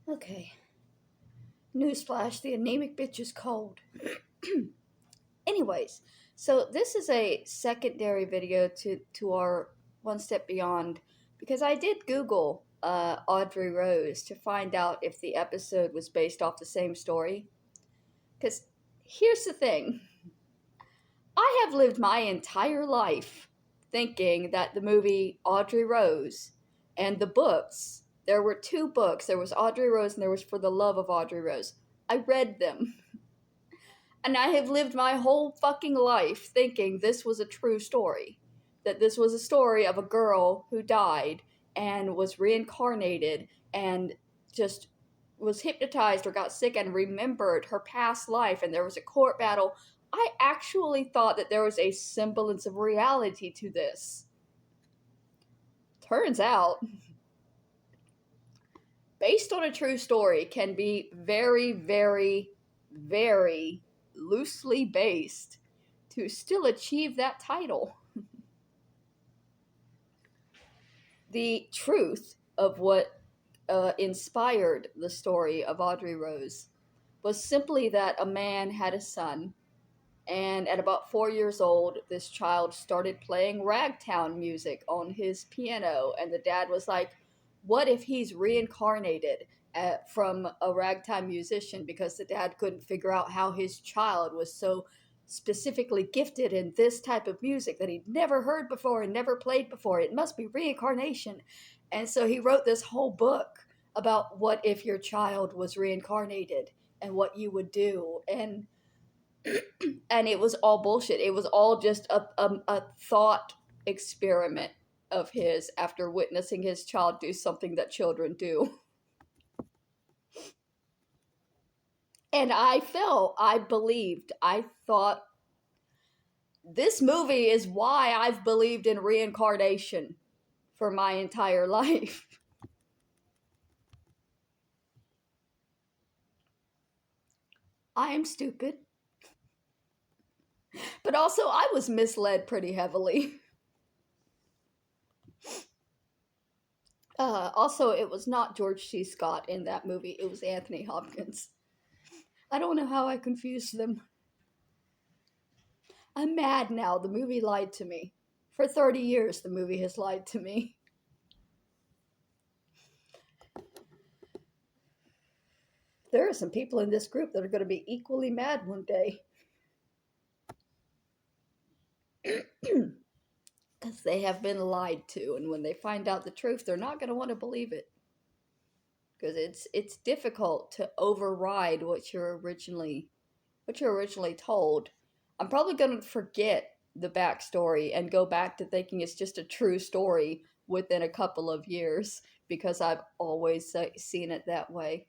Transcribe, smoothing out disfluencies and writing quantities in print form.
Okay. Newsflash, the anemic bitch is cold. Anyways, so this is a secondary video to our One Step Beyond because I did Google Audrey Rose to find out if the episode was based off the same story. Because here's the thing, I have lived my entire life thinking that the movie Audrey Rose and the books, there were two books. There was Audrey Rose and there was For the Love of Audrey Rose. I read them. And I have lived my whole fucking life thinking this was a true story. That this was a story of a girl who died and was reincarnated and just was hypnotized or got sick and remembered her past life and there was a court battle. I actually thought that there was a semblance of reality to this. Turns out, based on a true story can be very, very, very loosely based to still achieve that title. The truth of what inspired the story of Audrey Rose was simply that a man had a son, and at about 4 years old, this child started playing ragtime music on his piano, and the dad was like, what if he's reincarnated from a ragtime musician, because the dad couldn't figure out how his child was so specifically gifted in this type of music that he'd never heard before and never played before. It must be reincarnation. And so he wrote this whole book about what if your child was reincarnated and what you would do. And it was all bullshit. It was all just a thought experiment of his after witnessing his child do something that children do. And I believed, I thought, this movie is why I've believed in reincarnation for my entire life. I am stupid. But also, I was misled pretty heavily. Also, it was not George C. Scott in that movie, it was Anthony Hopkins. I don't know how I confused them. I'm mad now. The movie lied to me. For 30 years, the movie has lied to me. There are some people in this group that are going to be equally mad one day. Because they have been lied to, and when they find out the truth, they're not going to want to believe it. Because it's difficult to override what you're originally told. I'm probably going to forget the backstory and go back to thinking it's just a true story within a couple of years because I've always seen it that way.